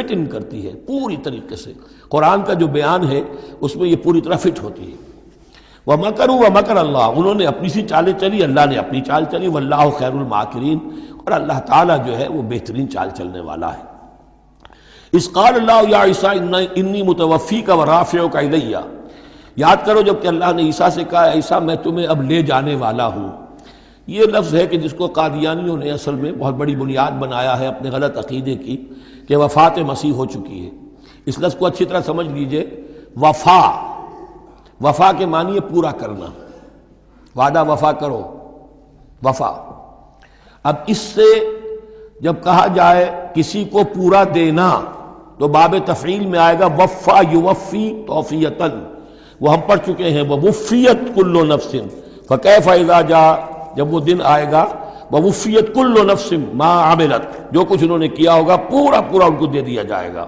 Fit ان کرتی ہے پوری طریقے سے. قرآن کا جو بیان ہے اس میں یہ پوری طرح فٹ ہوتی ہے. وَمَكَرُوا وَمَكَرَ اللَّهُ، انہوں نے اپنی سی چالیں چلی، اللہ نے اپنی چال چلی. وَاللَّهُ خَيْرُ الْمَاكِرِينَ، اور اللہ تعالیٰ جو ہے وہ بہترین چال چلنے والا ہے. اِذْ قَالَ اللَّهُ يَا عِيسَىٰ إِنِّي مُتَوَفِّيكَ وَرَافِعُكَ إِلَيَّ، یاد کرو جب کہ اللہ نے عیسیٰ سے کہا عیسیٰ میں تمہیں اب لے جانے والا ہوں. یہ لفظ ہے کہ جس کو قادیانیوں نے اصل میں بہت بڑی بنیاد بنایا ہے اپنے غلط عقیدے کی کہ وفات مسیح ہو چکی ہے. اس لفظ کو اچھی طرح سمجھ لیجئے. وفا، وفا کے معنی ہے پورا کرنا، وعدہ وفا کرو، وفا. اب اس سے جب کہا جائے کسی کو پورا دینا تو باب تفعیل میں آئے گا وفا یوفی توفیتن، وہ ہم پڑھ چکے ہیں. ووفیت کل نفس فکیف اذا جاء، جب وہ دن آئے گا ووفیت کل نفس ما عملت، جو کچھ انہوں نے کیا ہوگا پورا پورا ان کو دے دیا جائے گا.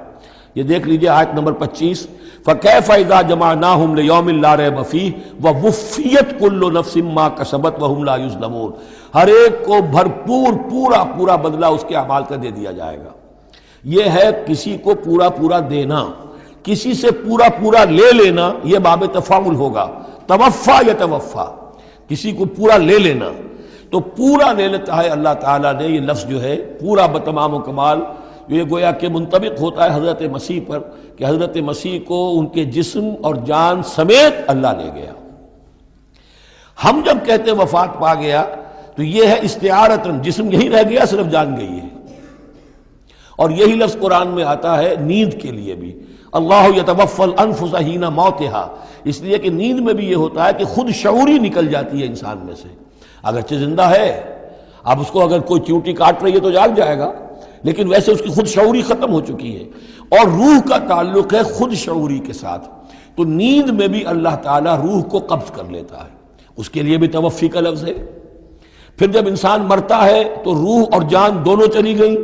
یہ دیکھ لیجئے آیت نمبر 25. فکیف اذا جمعناہم لیوم لا ریب فیہ ووفیت کل نفس ما کسبت وہم لا یظلمون، ہر ایک کو بھرپور پورا پورا بدلہ اس کے اعمال کا دے دیا جائے گا. یہ ہے کسی کو پورا پورا دینا. کسی سے پورا پورا لے لینا یہ باب تفاعل ہوگا. توفا یا توفا، کسی کو پورا لے لینا. تو پورا لے لیتا ہے اللہ تعالیٰ نے. یہ لفظ جو ہے پورا بتمام و کمال، یہ گویا کہ منطبق ہوتا ہے حضرت مسیح پر کہ حضرت مسیح کو ان کے جسم اور جان سمیت اللہ لے گیا. ہم جب کہتے وفات پا گیا تو یہ ہے استعارتاً، جسم یہی رہ گیا صرف جان گئی ہے. اور یہی لفظ قرآن میں آتا ہے نیند کے لیے بھی. اللہ یتوفی الانفس حین موتہا، اس لیے کہ نیند میں بھی یہ ہوتا ہے کہ خود شعوری نکل جاتی ہے انسان میں سے. اگرچہ زندہ ہے، اب اس کو اگر کوئی چیونٹی کاٹ رہی ہے تو جاگ جائے گا، لیکن ویسے اس کی خود شعوری ختم ہو چکی ہے. اور روح کا تعلق ہے خود شعوری کے ساتھ. تو نیند میں بھی اللہ تعالیٰ روح کو قبض کر لیتا ہے، اس کے لیے بھی توفی کا لفظ ہے. پھر جب انسان مرتا ہے تو روح اور جان دونوں چلی گئیں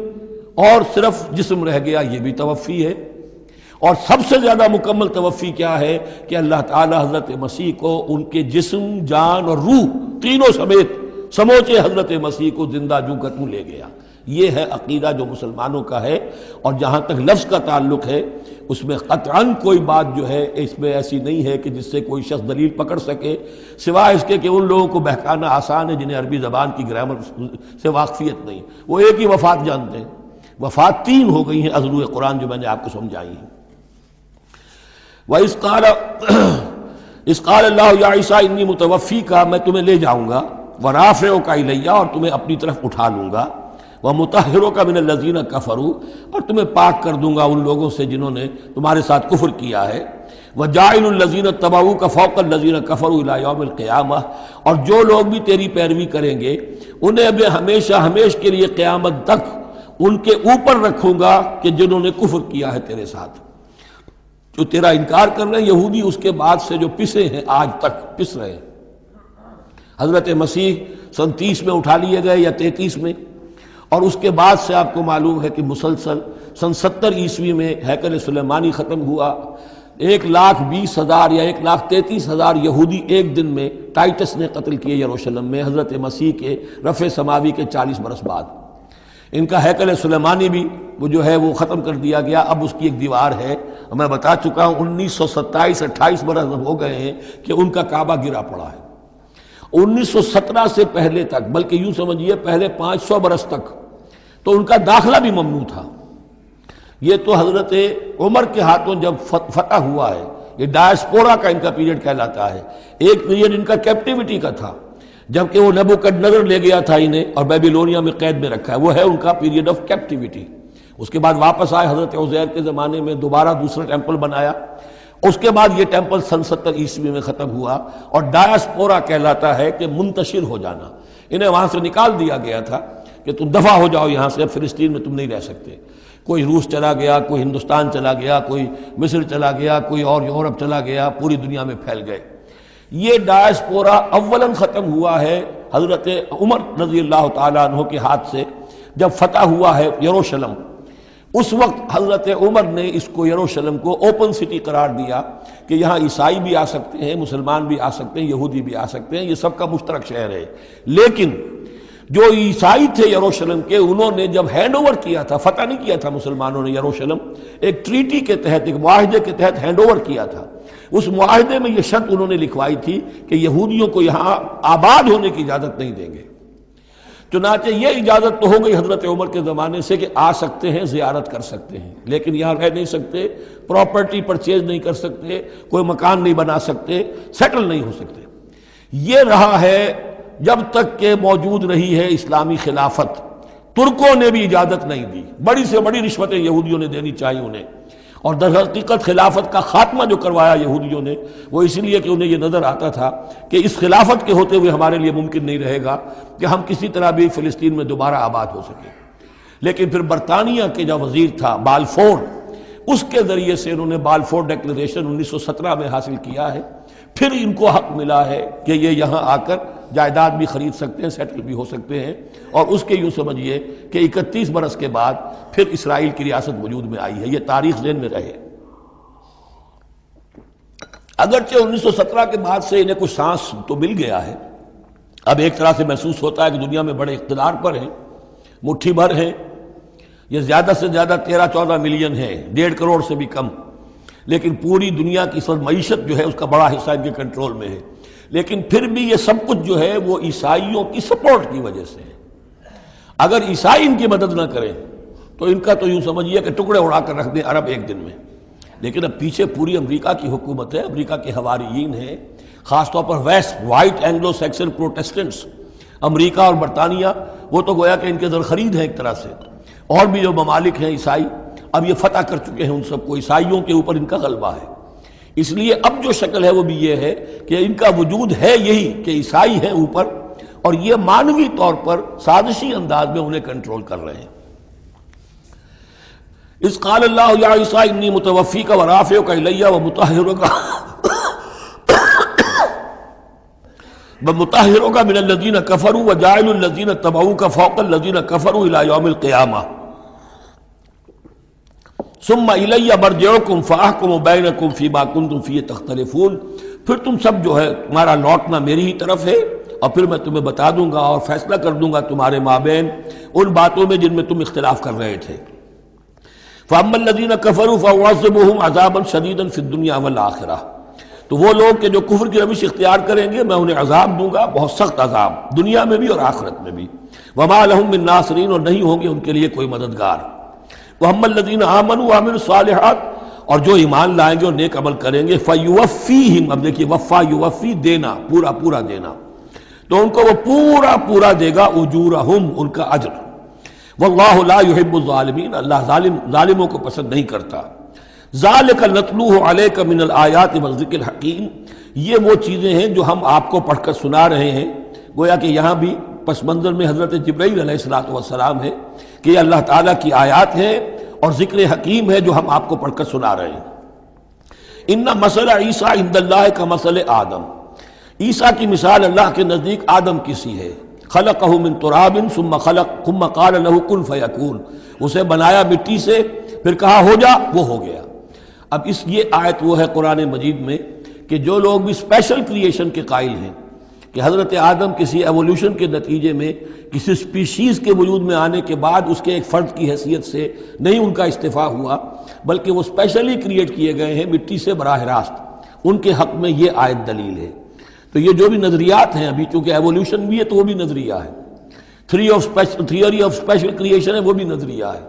اور صرف جسم رہ گیا، یہ بھی توفی ہے. اور سب سے زیادہ مکمل توفی کیا ہے کہ اللہ تعالیٰ حضرت مسیح کو ان کے جسم، جان اور روح تینوں سمیت سموچے حضرت مسیح کو زندہ جو کا توں لے گیا. یہ ہے عقیدہ جو مسلمانوں کا ہے. اور جہاں تک لفظ کا تعلق ہے اس میں قطعاً کوئی بات جو ہے اس میں ایسی نہیں ہے کہ جس سے کوئی شخص دلیل پکڑ سکے، سوائے اس کے کہ ان لوگوں کو بہکانا آسان ہے جنہیں عربی زبان کی گرامر سے واقفیت نہیں. وہ ایک ہی وفات جانتے ہیں. وفات تین ہو گئی ہیں ازلوء قرآن جو میں نے آپ کو سمجھائی ہیں. وَإِذْ قَالَ اللَّهُ يَا عِيسَىٰ إِنِّي مُتَوَفِّيكَ، میں تمہیں لے جاؤں گا. وَرَافِعُكَ إِلَيَّ، اور تمہیں اپنی طرف اٹھا لوں گا. وَمُطَهِّرُكَ مِنَ الَّذِينَ كَفَرُوا، اور تمہیں پاک کر دوں گا ان لوگوں سے جنہوں نے تمہارے ساتھ کفر کیا ہے. وَجَاعِلُ الَّذِينَ اتَّبَعُوكَ فَوْقَ الَّذِينَ كَفَرُوا إِلَىٰ يَوْمِ الْقِيَامَةِ، اور جو لوگ بھی تیری پیروی کریں گے انہیں اب ہمیشہ ہمیش کے لیے قیامت تک ان کے اوپر رکھوں گا کہ جنہوں نے کفر کیا ہے تیرے ساتھ. جو تیرا انکار کر رہے ہیں یہودی، اس کے بعد سے جو پسے ہیں آج تک پس رہے ہیں. حضرت مسیح سن 30 میں اٹھا لیے گئے یا 33 میں، اور اس کے بعد سے آپ کو معلوم ہے کہ مسلسل سن 70 عیسوی میں ہیکل سلیمانی ختم ہوا. 1,20,000 یا 1,33,000 یہودی ایک دن میں ٹائٹس نے قتل کیے یروشلم میں حضرت مسیح کے رفع سماوی کے 40 برس بعد. ان کا ہیکل سلیمانی بھی وہ جو ہے وہ ختم کر دیا گیا. اب اس کی ایک دیوار ہے. میں بتا چکا ہوں 1927-28 برس ہو گئے ہیں کہ ان کا کعبہ گرا پڑا ہے. 1917 سے پہلے تک، بلکہ یوں سمجھیے پہلے 500 برس تک تو ان کا داخلہ بھی ممنوع تھا. یہ تو حضرت عمر کے ہاتھوں جب فتح ہوا ہے، یہ ڈائسپورا کا ان کا پیریڈ کہلاتا ہے. ایک پیریڈ ان کا کیپٹیوٹی کا تھا جبکہ وہ نبوکدنضر لے گیا تھا انہیں اور بیبیلونیا میں قید میں رکھا ہے. وہ ہے ان کا پیریڈ آف کیپٹیوٹی. اس کے بعد واپس آئے حضرت عزیر کے زمانے میں، دوبارہ دوسرا ٹیمپل بنایا. اس کے بعد یہ ٹیمپل سن 70 عیسوی میں ختم ہوا. اور ڈائسپورا کہلاتا ہے کہ منتشر ہو جانا. انہیں وہاں سے نکال دیا گیا تھا کہ تم دفع ہو جاؤ یہاں سے، فلسطین میں تم نہیں رہ سکتے. کوئی روس چلا گیا، کوئی ہندوستان چلا گیا، کوئی مصر چلا گیا، کوئی اور یورپ چلا گیا، پوری دنیا میں پھیل گئے. یہ ڈائسپورا اولاً ختم ہوا ہے حضرت عمر رضی اللہ تعالیٰ عنہ کے ہاتھ سے جب فتح ہوا ہے یروشلم. اس وقت حضرت عمر نے اس کو یروشلم کو اوپن سٹی قرار دیا کہ یہاں عیسائی بھی آ سکتے ہیں، مسلمان بھی آ سکتے ہیں، یہودی بھی آ سکتے ہیں، یہ سب کا مشترک شہر ہے. لیکن جو عیسائی تھے یروشلم کے، انہوں نے جب ہینڈ اوور کیا تھا، فتح نہیں کیا تھا مسلمانوں نے یروشلم، ایک ٹریٹی کے تحت، ایک معاہدے کے تحت ہینڈ اوور کیا تھا، اس معاہدے میں یہ شرط انہوں نے لکھوائی تھی کہ یہودیوں کو یہاں آباد ہونے کی اجازت نہیں دیں گے۔ چنانچہ یہ اجازت تو ہو گئی حضرت عمر کے زمانے سے کہ آ سکتے ہیں، زیارت کر سکتے ہیں، لیکن یہاں رہ نہیں سکتے، پراپرٹی پرچیز نہیں کر سکتے، کوئی مکان نہیں بنا سکتے، سیٹل نہیں ہو سکتے۔ یہ رہا ہے جب تک کہ موجود رہی ہے اسلامی خلافت۔ ترکوں نے بھی اجازت نہیں دی، بڑی سے بڑی رشوتیں یہودیوں نے دینی چاہیے انہیں، اور در حقیقت خلافت کا خاتمہ جو کروایا یہودیوں نے وہ اس لیے کہ انہیں یہ نظر آتا تھا کہ اس خلافت کے ہوتے ہوئے ہمارے لیے ممکن نہیں رہے گا کہ ہم کسی طرح بھی فلسطین میں دوبارہ آباد ہو سکیں۔ لیکن پھر برطانیہ کے جو وزیر تھا بالفور، اس کے ذریعے سے انہوں نے بالفور ڈیکلریشن 1917 میں حاصل کیا ہے، پھر ان کو حق ملا ہے کہ یہ یہاں آ کر جائیداد بھی خرید سکتے ہیں، سیٹل بھی ہو سکتے ہیں، اور اس کے یوں سمجھیے کہ 31 برس کے بعد پھر اسرائیل کی ریاست وجود میں آئی ہے۔ یہ تاریخ ذہن میں رہے۔ اگرچہ 1917 کے بعد سے انہیں کچھ سانس تو مل گیا ہے، اب ایک طرح سے محسوس ہوتا ہے کہ دنیا میں بڑے اقتدار پر ہیں، مٹھی بھر ہیں، یہ زیادہ سے زیادہ 13-14 ملین ہیں، 1.5 کروڑ سے بھی کم، لیکن پوری دنیا کی سب معیشت جو ہے اس کا بڑا حصہ ان کے کنٹرول میں ہے۔ لیکن پھر بھی یہ سب کچھ جو ہے وہ عیسائیوں کی سپورٹ کی وجہ سے ہے۔ اگر عیسائی ان کی مدد نہ کریں تو ان کا تو یوں سمجھیے کہ ٹکڑے اڑا کر رکھ دیں عرب ایک دن میں۔ لیکن اب پیچھے پوری امریکہ کی حکومت ہے، امریکہ کے حواریین ہیں، خاص طور پر west white Anglo Saxon Protestants, امریکہ اور برطانیہ، وہ تو گویا کہ ان کے زرخرید ہیں ایک طرح سے، اور بھی جو ممالک ہیں عیسائی اب یہ فتح کر چکے ہیں ان سب کو، عیسائیوں کے اوپر ان کا غلبہ ہے۔ اس لیے اب جو شکل ہے وہ بھی یہ ہے کہ ان کا وجود ہے یہی کہ عیسائی ہیں اوپر، اور یہ مانوی طور پر سازشی انداز میں انہیں کنٹرول کر رہے ہیں۔ اذ قال اللہ یا عیسیٰ انی متوفیک ورافعک الی ومطہرک من الذین کفروا وجاعل الذین اتبعوک فوق الذین کفروا الی یوم القیامہ ثم الی مرجعکم فاحکم بینکم فیما کنتم فیہ تختلفون۔ پھر تم سب جو ہے تمہارا لوٹنا میری ہی طرف ہے، اور پھر میں تمہیں بتا دوں گا اور فیصلہ کر دوں گا تمہارے مابین ان باتوں میں جن میں تم اختلاف کر رہے تھے۔ فاما الذین کفروا فاعذبهم عذابا شدیدا فی الدنیا والآخرہ، تو وہ لوگ کہ جو کفر کی روش اختیار کریں گے میں انہیں عذاب دوں گا، بہت سخت عذاب، دنیا میں بھی اور آخرت میں بھی۔ وما لهم من ناصرین، اور نہیں ہوں گے ان کے لیے کوئی مددگار۔ وَأَمَّا الَّذِينَ آمَنُوا وَعَمِلُوا الصَّالِحَاتِ، اور جو ایمان لائیں گے اور نیک عمل کریں گے، فَيُوَفِّيهِمْ، اب دیکھیے وفا یوفی دینا، پورا پورا دینا، تو ان کو وہ پورا پورا دے گا، اجورہم، ان کا اجر۔ واللہ لا يحب الظالمین، اللہ ظالموں کو پسند نہیں کرتا۔ ذالک نتلوہ علیک من الآیات والذکر الحکیم، یہ وہ چیزیں ہیں جو ہم آپ کو پڑھ کر سنا رہے ہیں، گویا کہ یہاں بھی پس منظر میں حضرت جبرائیل علیہ السلام ہے کہ یہ اللہ تعالیٰ کی آیات ہیں اور ذکر حکیم ہے جو ہم آپ کو پڑھ کر سنا رہے ہیں۔ ان مثل عیسیٰ عند اللہ کا مثل آدم، عیسیٰ کی مثال اللہ کے نزدیک آدم کی سی ہے۔ خلقہ من تراب ثم قال له کن فیکون، اسے بنایا مٹی سے پھر کہا ہو جا، وہ ہو گیا۔ اب یہ آیت وہ ہے قرآن مجید میں کہ جو لوگ بھی اسپیشل کریشن کے قائل ہیں کہ حضرت آدم کسی ایولیوشن کے نتیجے میں کسی سپیشیز کے وجود میں آنے کے بعد اس کے ایک فرد کی حیثیت سے نہیں ان کا استفاع ہوا، بلکہ وہ اسپیشلی کریٹ کیے گئے ہیں مٹی سے براہ راست، ان کے حق میں یہ آیت دلیل ہے۔ تو یہ جو بھی نظریات ہیں ابھی، چونکہ ایولیوشن بھی ہے تو وہ بھی نظریہ ہے، تھیوری آف اسپیشل کریشن ہے وہ بھی نظریہ ہے۔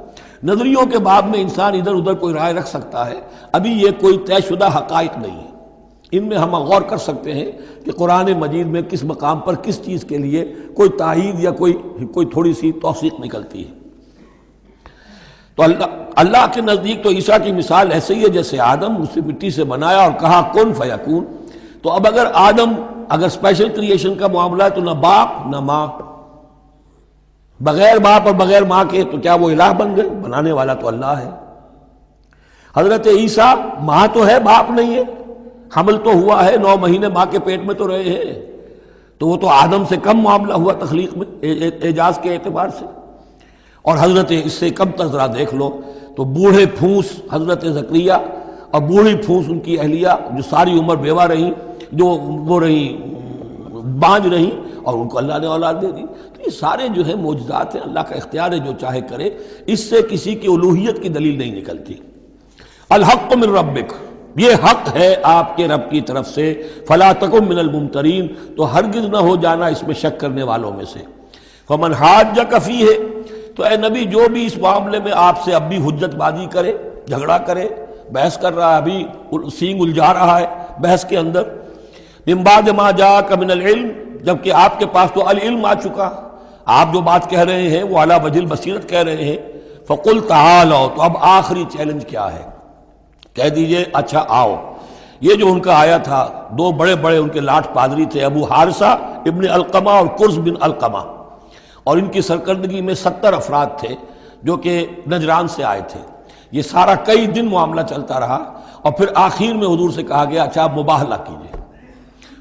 نظریوں کے باب میں انسان ادھر ادھر کوئی رائے رکھ سکتا ہے، ابھی یہ کوئی طے شدہ حقائق نہیں ہے۔ ان میں ہم غور کر سکتے ہیں کہ قرآن مجید میں کس مقام پر کس چیز کے لیے کوئی تائید یا کوئی تھوڑی سی توثیق نکلتی ہے۔ تو اللہ کے نزدیک تو عیسیٰ کی مثال ایسے ہی ہے جیسے آدم، اسے مٹی سے بنایا اور کہا کن فیکون۔ تو اب اگر آدم اسپیشل کریشن کا معاملہ ہے تو نہ باپ نہ ماں، بغیر باپ اور بغیر ماں کے، تو کیا وہ الہ بن گئے؟ بنانے والا تو اللہ ہے۔ حضرت عیسیٰ ماں تو ہے باپ نہیں ہے، حمل تو ہوا ہے، 9 مہینے ماں کے پیٹ میں تو رہے ہیں، تو وہ تو آدم سے کم معاملہ ہوا تخلیق میں اعجاز کے اعتبار سے۔ اور حضرت اس سے کم تر ذرا دیکھ لو تو بوڑھے پھوس حضرت زکریا اور بوڑھی پھوس ان کی اہلیہ جو ساری عمر بیوہ رہیں، جو وہ رہیں بانج رہی اور ان کو اللہ نے اولاد دے دی. تو یہ سارے جو ہے معجزات ہیں، اللہ کا اختیار ہے، جو چاہے کرے. اس سے کسی کی الوہیت کی دلیل نہیں نکلتی. الحق من ربک، یہ حق ہے آپ کے رب کی طرف سے. فلا تکن من الممترین، تو ہرگز نہ ہو جانا اس میں شک کرنے والوں میں سے. فمن حاجک فیہ، تو اے نبی جو بھی اس معاملے میں آپ سے اب بھی حجت بازی کرے، جھگڑا کرے، بحث کر رہا ہے، ابھی سینگ الجھا رہا ہے بحث کے اندر، من بعد ما جاءک من العلم، جبکہ آپ کے پاس تو العلم آ چکا، آپ جو بات کہہ رہے ہیں وہ علی وجہ البصیرت کہہ رہے ہیں. فقل تعالوا، تو اب آخری چیلنج کیا ہے؟ کہہ دیجئے اچھا آؤ. یہ جو ان کا آیا تھا، دو بڑے بڑے ان کے لاٹ پادری تھے، ابو حارثہ ابن علقمہ اور قرظ بن علقمہ، اور ان کی سرکردگی میں 70 افراد تھے جو کہ نجران سے آئے تھے. یہ سارا کئی دن معاملہ چلتا رہا، اور پھر آخر میں حضور سے کہا گیا اچھا آپ مباہلہ کیجئے.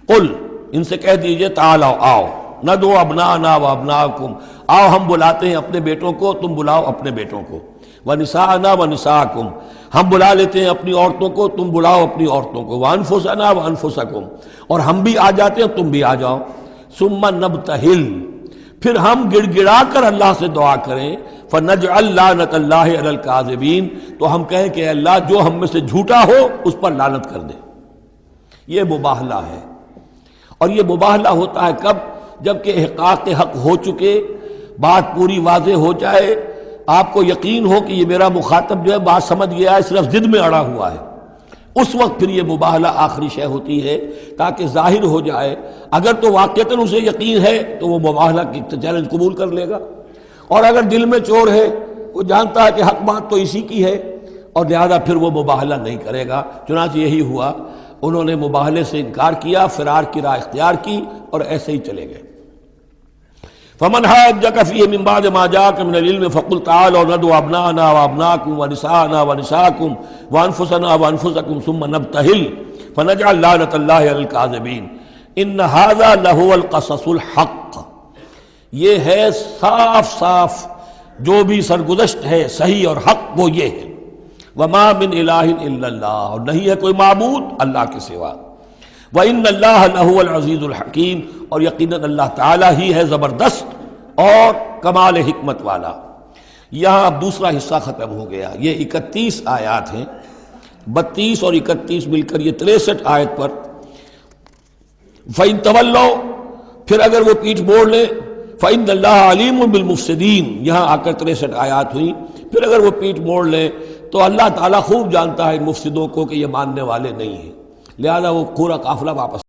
قل، ان سے کہہ دیجئے تعالوا، آؤ، ندعو ابناءنا و ابناءکم، آؤ ہم بلاتے ہیں اپنے بیٹوں کو، تم بلاؤ اپنے بیٹوں کو. ونساءنا ونساءکم، ہم بلا لیتے ہیں اپنی عورتوں کو، تم بلاؤ اپنی عورتوں کو. وانفسنا وانفسکم، اور ہم بھی آ جاتے ہیں تم بھی آ جاؤ. ثم نبتہل، پھر ہم گڑ گڑا کر اللہ سے دعا کریں. فنجعل لعنت اللہ علی الکاذبین، تو ہم کہیں کہ اے اللہ جو ہم میں سے جھوٹا ہو اس پر لعنت کر دے. یہ مباہلہ ہے. اور یہ مباہلہ ہوتا ہے کب؟ جب کہ احقاق حق ہو چکے، بات پوری واضح ہو جائے، آپ کو یقین ہو کہ یہ میرا مخاطب جو ہے بات سمجھ گیا ہے، صرف ضد میں اڑا ہوا ہے. اس وقت پھر یہ مباہلہ آخری شے ہوتی ہے، تاکہ ظاہر ہو جائے. اگر تو واقعتاً اسے یقین ہے تو وہ مباہلہ کی چیلنج قبول کر لے گا، اور اگر دل میں چور ہے، وہ جانتا ہے کہ حق بات تو اسی کی ہے، اور لہذا پھر وہ مباہلہ نہیں کرے گا. چنانچہ یہی ہوا، انہوں نے مباہلے سے انکار کیا، فرار کی راہ اختیار کی، اور ایسے ہی چلے گئے. فمن حاجک فیہ من بعد ما جاءک من العلم فقل تعالوا ندعو ابناءنا وابناءکم ونساءنا ونساءکم وانفسنا وانفسکم ثم نبتہل فنجعل لعنت اللہ علی الکاذبین ان ھذا لہو القصص الحق. یہ ہے صاف صاف جو بھی سرگزشت ہے صحیح اور حق، وہ یہ ہے. وما من الہ الا اللہ، اور نہیں ہے کوئی معبود اللہ کے سوا. وَإِنَّ اللَّهَ لَهُوَ الْعَزِيزُ الْحَكِيمُ، اور یقیناً اللہ تعالیٰ ہی ہے زبردست اور کمال حکمت والا. یہاں اب دوسرا حصہ ختم ہو گیا. یہ 31 آیات ہیں، 32 اور 31 مل کر یہ 63 آیت پر. فَإِن تَوَلَّوْا، پھر اگر وہ پیٹھ موڑ لیں، فَإِنَّ اللَّهَ عَلِيمٌ بِالْمُفْسِدِينَ، یہاں آ کر 63 آیات ہوئی. پھر اگر وہ پیٹھ موڑ لیں تو اللہ تعالیٰ خوب جانتا ہے مفسدوں کو کہ یہ ماننے والے نہیں ہیں، لہذا وہ پورا قافلہ واپس